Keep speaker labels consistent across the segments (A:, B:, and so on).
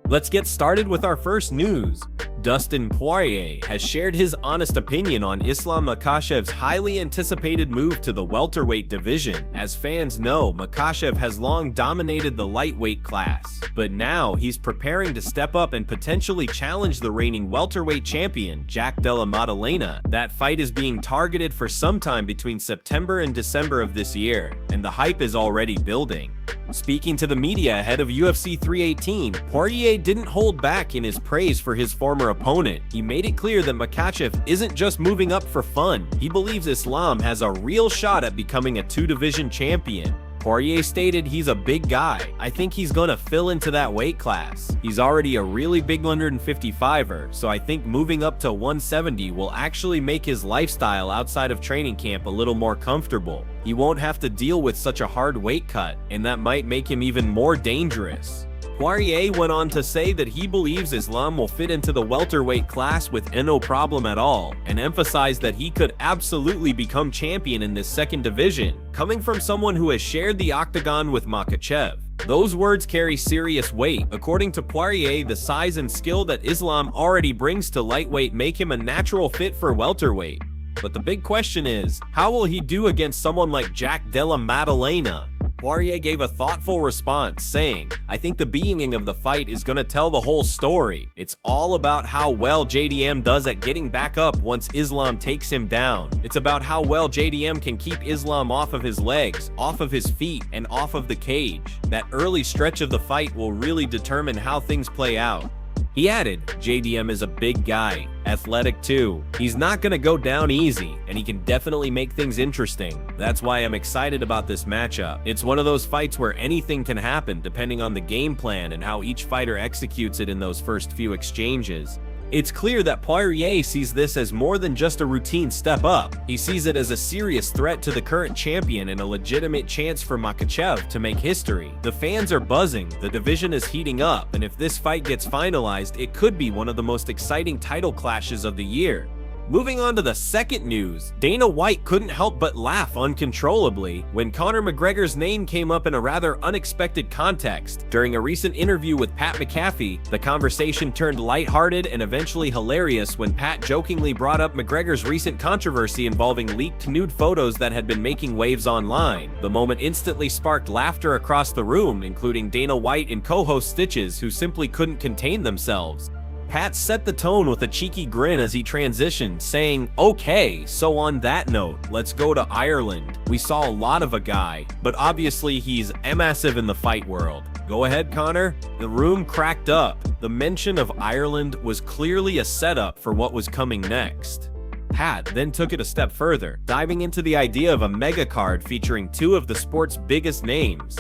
A: Let's get started with our first news. Dustin Poirier has shared his honest opinion on Islam Makhachev's highly anticipated move to the welterweight division. As fans know, Makhachev has long dominated the lightweight class, but now he's preparing to step up and potentially challenge the reigning welterweight champion, Jack Della Maddalena. That fight is being targeted for sometime between September and December of this year, and the hype is already building. Speaking to the media ahead of UFC 318, Poirier didn't hold back in his praise for his former opponent. He made it clear that Makhachev isn't just moving up for fun. He believes Islam has a real shot at becoming a two-division champion. Poirier stated, "He's a big guy. I think he's gonna fill into that weight class. He's already a really big 155er, so I think moving up to 170 will actually make his lifestyle outside of training camp a little more comfortable. He won't have to deal with such a hard weight cut, and that might make him even more dangerous." Poirier went on to say that he believes Islam will fit into the welterweight class with no problem at all, and emphasized that he could absolutely become champion in this second division, coming from someone who has shared the octagon with Makhachev. Those words carry serious weight. According to Poirier, the size and skill that Islam already brings to lightweight make him a natural fit for welterweight. But the big question is, how will he do against someone like Jack Della Maddalena? Poirier gave a thoughtful response, saying, "I think the beginning of the fight is going to tell the whole story. It's all about how well JDM does at getting back up once Islam takes him down. It's about how well JDM can keep Islam off of his legs, off of his feet, and off of the cage. That early stretch of the fight will really determine how things play out." He added, "JDM is a big guy, athletic too. He's not gonna go down easy, and he can definitely make things interesting. That's why I'm excited about this matchup. It's one of those fights where anything can happen depending on the game plan and how each fighter executes it in those first few exchanges." It's clear that Poirier sees this as more than just a routine step up. He sees it as a serious threat to the current champion and a legitimate chance for Makhachev to make history. The fans are buzzing, the division is heating up, and if this fight gets finalized, it could be one of the most exciting title clashes of the year. Moving on to the second news, Dana White couldn't help but laugh uncontrollably when Conor McGregor's name came up in a rather unexpected context. During a recent interview with Pat McAfee, the conversation turned lighthearted and eventually hilarious when Pat jokingly brought up McGregor's recent controversy involving leaked nude photos that had been making waves online. The moment instantly sparked laughter across the room, including Dana White and co-host Stitches, who simply couldn't contain themselves. Pat set the tone with a cheeky grin as he transitioned, saying, "Okay, so on that note, let's go to Ireland. We saw a lot of a guy, but obviously he's massive in the fight world. Go ahead, Conor." The room cracked up. The mention of Ireland was clearly a setup for what was coming next. Pat then took it a step further, diving into the idea of a mega card featuring two of the sport's biggest names.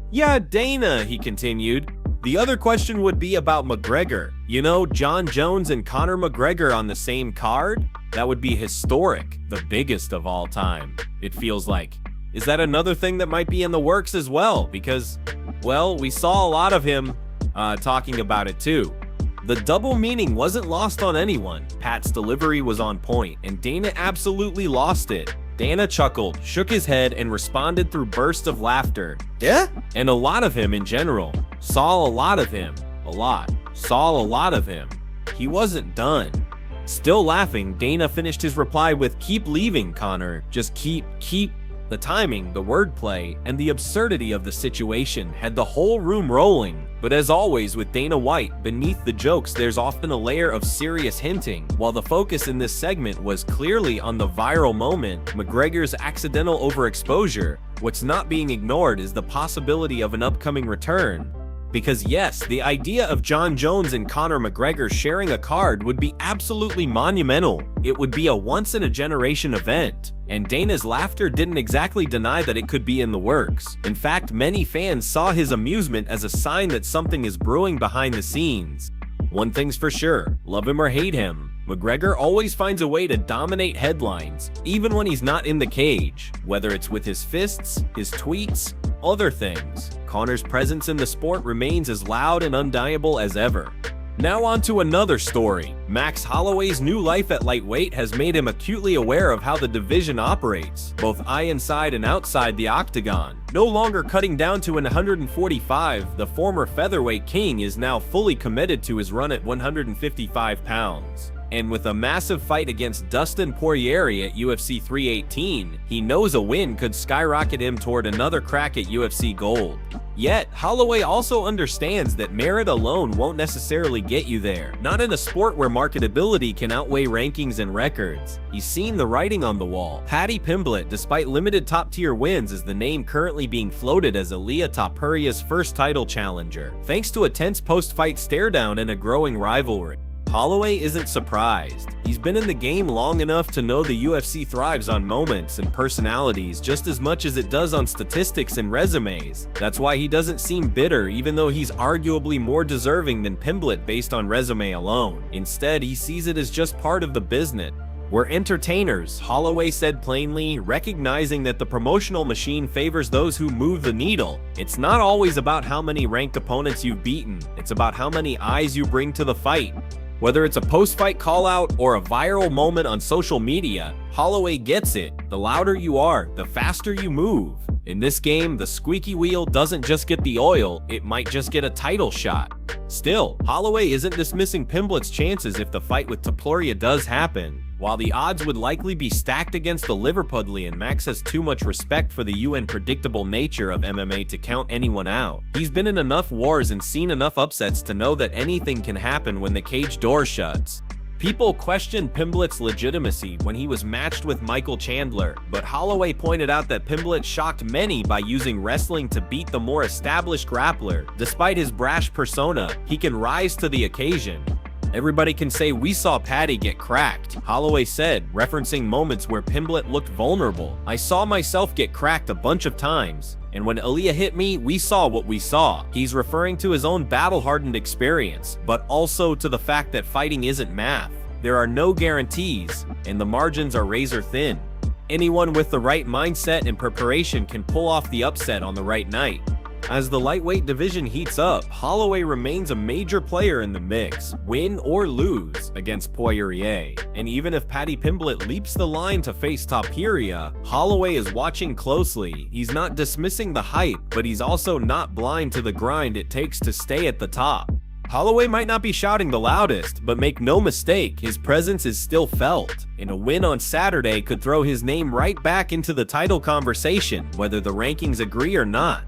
A: "Yeah, Dana," he continued. "The other question would be about McGregor. You know, Jon Jones and Conor McGregor on the same card? That would be historic, the biggest of all time, it feels like. Is that another thing that might be in the works as well? Because, well, we saw a lot of him talking about it too." The double meaning wasn't lost on anyone. Pat's delivery was on point, and Dana absolutely lost it. Dana chuckled, shook his head, and responded through bursts of laughter. "Yeah?" And a lot of him in general. Saw a lot of him. A lot. Saw a lot of him. He wasn't done. Still laughing, Dana finished his reply with, "Keep leaving, Conor. Just keep. The timing, the wordplay, and the absurdity of the situation had the whole room rolling. But as always with Dana White, beneath the jokes there's often a layer of serious hinting. While the focus in this segment was clearly on the viral moment, McGregor's accidental overexposure, what's not being ignored is the possibility of an upcoming return. Because yes, the idea of Jon Jones and Conor McGregor sharing a card would be absolutely monumental. It would be a once-in-a-generation event. And Dana's laughter didn't exactly deny that it could be in the works. In fact, many fans saw his amusement as a sign that something is brewing behind the scenes. One thing's for sure, love him or hate him, McGregor always finds a way to dominate headlines, even when he's not in the cage. Whether it's with his fists, his tweets, other things, Conor's presence in the sport remains as loud and undeniable as ever. Now on to another story. Max Holloway's new life at lightweight has made him acutely aware of how the division operates, both inside and outside the octagon. No longer cutting down to 145, the former featherweight king is now fully committed to his run at 155 pounds. And with a massive fight against Dustin Poirier at UFC 318, he knows a win could skyrocket him toward another crack at UFC Gold. Yet, Holloway also understands that merit alone won't necessarily get you there, not in a sport where marketability can outweigh rankings and records. He's seen the writing on the wall. Paddy Pimblett, despite limited top-tier wins, is the name currently being floated as Ilia Topuria's first title challenger, thanks to a tense post-fight stare-down and a growing rivalry. Holloway isn't surprised. He's been in the game long enough to know the UFC thrives on moments and personalities just as much as it does on statistics and resumes. That's why he doesn't seem bitter, even though he's arguably more deserving than Pimblett based on resume alone. Instead, he sees it as just part of the business. "We're entertainers," Holloway said plainly, recognizing that the promotional machine favors those who move the needle. "It's not always about how many ranked opponents you've beaten, it's about how many eyes you bring to the fight." Whether it's a post-fight call-out or a viral moment on social media, Holloway gets it. The louder you are, the faster you move. In this game, the squeaky wheel doesn't just get the oil, it might just get a title shot. Still, Holloway isn't dismissing Pimblett's chances if the fight with Topuria does happen. While the odds would likely be stacked against the Liverpudlian, Max has too much respect for the unpredictable nature of MMA to count anyone out. He's been in enough wars and seen enough upsets to know that anything can happen when the cage door shuts. People questioned Pimblett's legitimacy when he was matched with Michael Chandler, but Holloway pointed out that Pimblett shocked many by using wrestling to beat the more established grappler. Despite his brash persona, he can rise to the occasion. "Everybody can say we saw Paddy get cracked," Holloway said, referencing moments where Pimblett looked vulnerable. "I saw myself get cracked a bunch of times, and when Ilia hit me, we saw what we saw." He's referring to his own battle-hardened experience, but also to the fact that fighting isn't math. There are no guarantees, and the margins are razor thin. Anyone with the right mindset and preparation can pull off the upset on the right night. As the lightweight division heats up, Holloway remains a major player in the mix, win or lose, against Poirier. And even if Paddy Pimblett leaps the line to face Topuria, Holloway is watching closely. He's not dismissing the hype, but he's also not blind to the grind it takes to stay at the top. Holloway might not be shouting the loudest, but make no mistake, his presence is still felt. And a win on Saturday could throw his name right back into the title conversation, whether the rankings agree or not.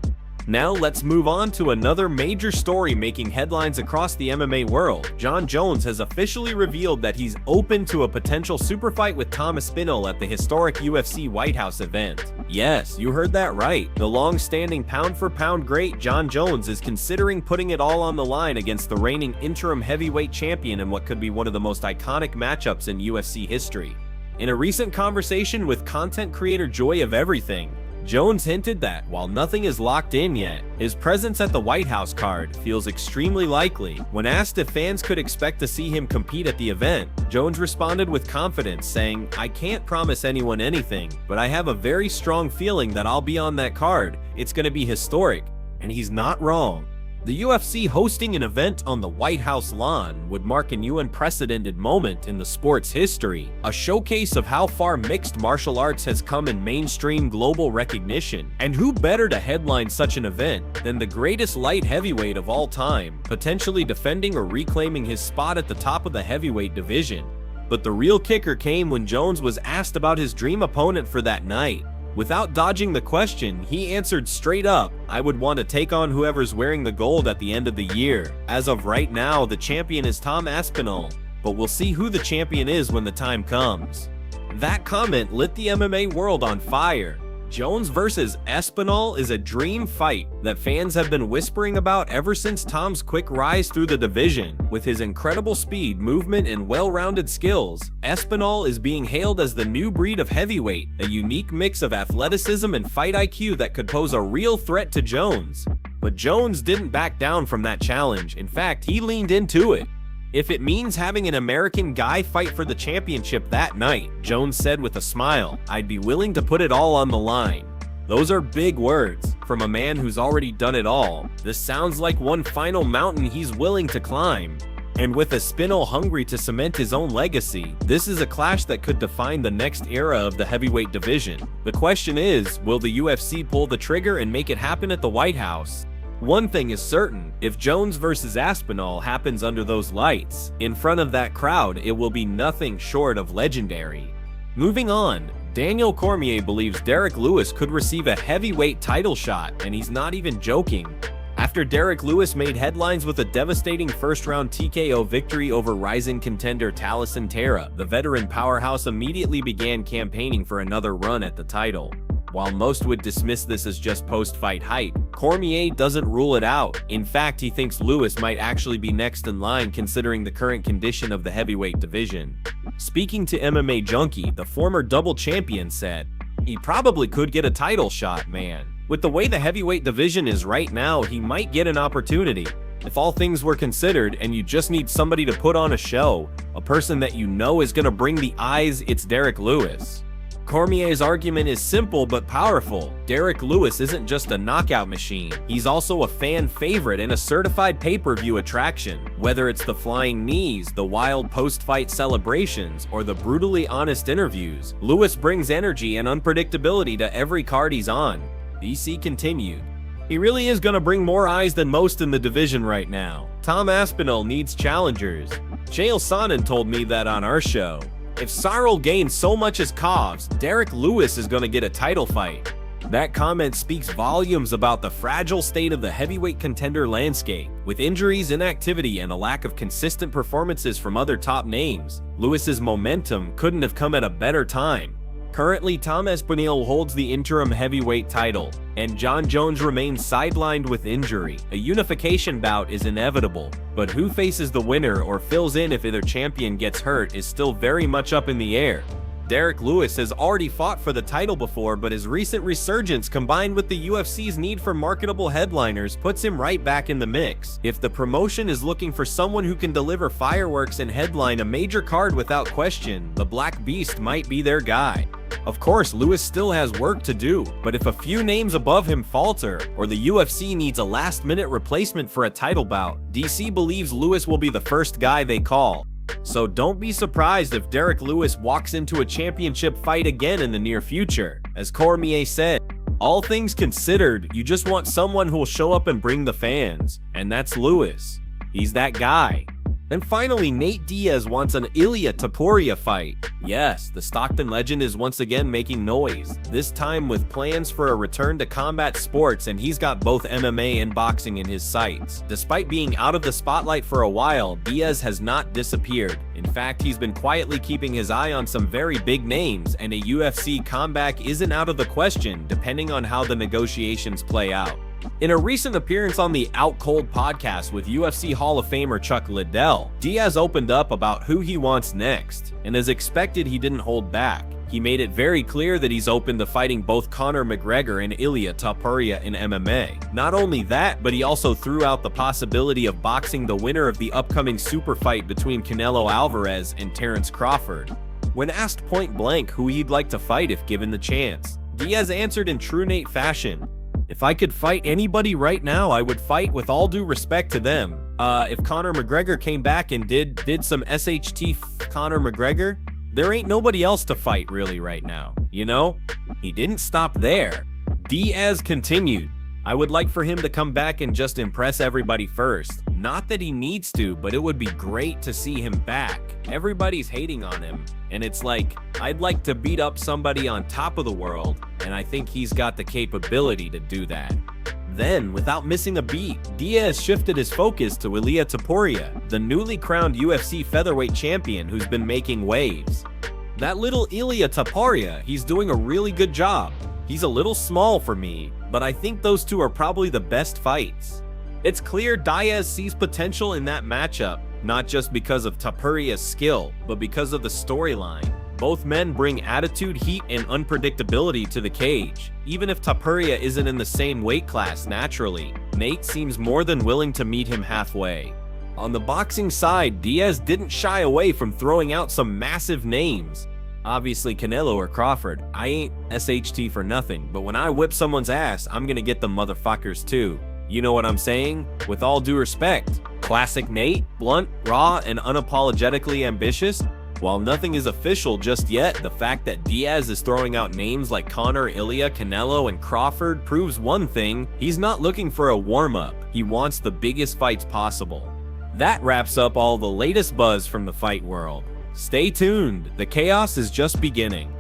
A: Now let's move on to another major story making headlines across the MMA world. Jon Jones has officially revealed that he's open to a potential super fight with Tom Aspinall at the historic UFC White House event. Yes, you heard that right. The long-standing pound-for-pound great Jon Jones is considering putting it all on the line against the reigning interim heavyweight champion in what could be one of the most iconic matchups in UFC history. In a recent conversation with content creator Joy of Everything, Jones hinted that, while nothing is locked in yet, his presence at the White House card feels extremely likely. When asked if fans could expect to see him compete at the event, Jones responded with confidence, saying, "I can't promise anyone anything, but I have a very strong feeling that I'll be on that card. It's going to be historic." And he's not wrong. The UFC hosting an event on the White House lawn would mark a new unprecedented moment in the sport's history, a showcase of how far mixed martial arts has come in mainstream global recognition. And who better to headline such an event than the greatest light heavyweight of all time, potentially defending or reclaiming his spot at the top of the heavyweight division. But the real kicker came when Jones was asked about his dream opponent for that night. Without dodging the question, he answered straight up, "I would want to take on whoever's wearing the gold at the end of the year. As of right now, the champion is Tom Aspinall, but we'll see who the champion is when the time comes." That comment lit the MMA world on fire. Jones versus Aspinall is a dream fight that fans have been whispering about ever since Tom's quick rise through the division. With his incredible speed, movement, and well-rounded skills, Aspinall is being hailed as the new breed of heavyweight, a unique mix of athleticism and fight IQ that could pose a real threat to Jones. But Jones didn't back down from that challenge. In fact, he leaned into it. "If it means having an American guy fight for the championship that night," Jones said with a smile, "I'd be willing to put it all on the line." Those are big words from a man who's already done it all. This sounds like one final mountain he's willing to climb. And with Aspinall hungry to cement his own legacy, this is a clash that could define the next era of the heavyweight division. The question is, will the UFC pull the trigger and make it happen at the White House? One thing is certain, if Jones versus Aspinall happens under those lights, in front of that crowd, it will be nothing short of legendary. Moving on, Daniel Cormier believes Derrick Lewis could receive a heavyweight title shot, and he's not even joking. After Derrick Lewis made headlines with a devastating first-round TKO victory over rising contender Talison Terra, the veteran powerhouse immediately began campaigning for another run at the title. While most would dismiss this as just post-fight hype, Cormier doesn't rule it out. In fact, he thinks Lewis might actually be next in line considering the current condition of the heavyweight division. Speaking to MMA Junkie, the former double champion said, "He probably could get a title shot, man. With the way the heavyweight division is right now, he might get an opportunity. If all things were considered and you just need somebody to put on a show, a person that you know is going to bring the eyes, it's Derrick Lewis." Cormier's argument is simple but powerful. Derrick Lewis isn't just a knockout machine, he's also a fan favorite and a certified pay-per-view attraction. Whether it's the flying knees, the wild post-fight celebrations, or the brutally honest interviews, Lewis brings energy and unpredictability to every card he's on. DC continued. He really is gonna bring more eyes than most in the division right now. Tom Aspinall needs challengers. Chael Sonnen told me that on our show. If Sarl gains so much as calves, Derrick Lewis is gonna get a title fight. That comment speaks volumes about the fragile state of the heavyweight contender landscape. With injuries, inactivity, and a lack of consistent performances from other top names, Lewis's momentum couldn't have come at a better time. Currently, Tom Aspinall holds the interim heavyweight title, and Jon Jones remains sidelined with injury. A unification bout is inevitable, but who faces the winner or fills in if either champion gets hurt is still very much up in the air. Derrick Lewis has already fought for the title before, but his recent resurgence combined with the UFC's need for marketable headliners puts him right back in the mix. If the promotion is looking for someone who can deliver fireworks and headline a major card without question, the Black Beast might be their guy. Of course, Lewis still has work to do, but if a few names above him falter, or the UFC needs a last-minute replacement for a title bout, DC believes Lewis will be the first guy they call. So don't be surprised if Derrick Lewis walks into a championship fight again in the near future. As Cormier said, all things considered, you just want someone who will show up and bring the fans, and that's Lewis. He's that guy. And finally, Nate Diaz wants an Ilia Taporia fight. Yes, the Stockton legend is once again making noise, this time with plans for a return to combat sports, and he's got both MMA and boxing in his sights. Despite being out of the spotlight for a while, Diaz has not disappeared. In fact, he's been quietly keeping his eye on some very big names, and a UFC comeback isn't out of the question, depending on how the negotiations play out. In a recent appearance on the Out Cold podcast with UFC Hall of Famer Chuck Liddell, Diaz opened up about who he wants next, and as expected, he didn't hold back. He made it very clear that he's open to fighting both Conor McGregor and Ilia Topuria in MMA. Not only that, but he also threw out the possibility of boxing the winner of the upcoming super fight between Canelo Alvarez and Terence Crawford. When asked point blank who he'd like to fight if given the chance, Diaz answered in true Nate fashion, "If I could fight anybody right now, I would fight with all due respect to them. If Conor McGregor came back and did some SHT Conor McGregor, there ain't nobody else to fight really right now, you know?" He didn't stop there. Diaz continued, "I would like for him to come back and just impress everybody first. Not that he needs to, but it would be great to see him back. Everybody's hating on him, and it's like, I'd like to beat up somebody on top of the world, and I think he's got the capability to do that." Then, without missing a beat, Diaz shifted his focus to Ilia Taporia, the newly crowned UFC featherweight champion who's been making waves. That little Ilia Taporia, he's doing a really good job. He's a little small for me, but I think those two are probably the best fights. It's clear Diaz sees potential in that matchup, not just because of Tapuria's skill, but because of the storyline. Both men bring attitude, heat, and unpredictability to the cage. Even if Tapuria isn't in the same weight class naturally, Nate seems more than willing to meet him halfway. On the boxing side, Diaz didn't shy away from throwing out some massive names. Obviously Canelo or Crawford. I ain't SHT for nothing, but when I whip someone's ass, I'm gonna get the motherfuckers too. You know what I'm saying? With all due respect, Classic Nate, blunt, raw, and unapologetically ambitious? While nothing is official just yet, the fact that Diaz is throwing out names like Conor, Ilia, Canelo, and Crawford proves one thing: he's not looking for a warm-up, he wants the biggest fights possible. That wraps up all the latest buzz from the fight world. Stay tuned, the chaos is just beginning.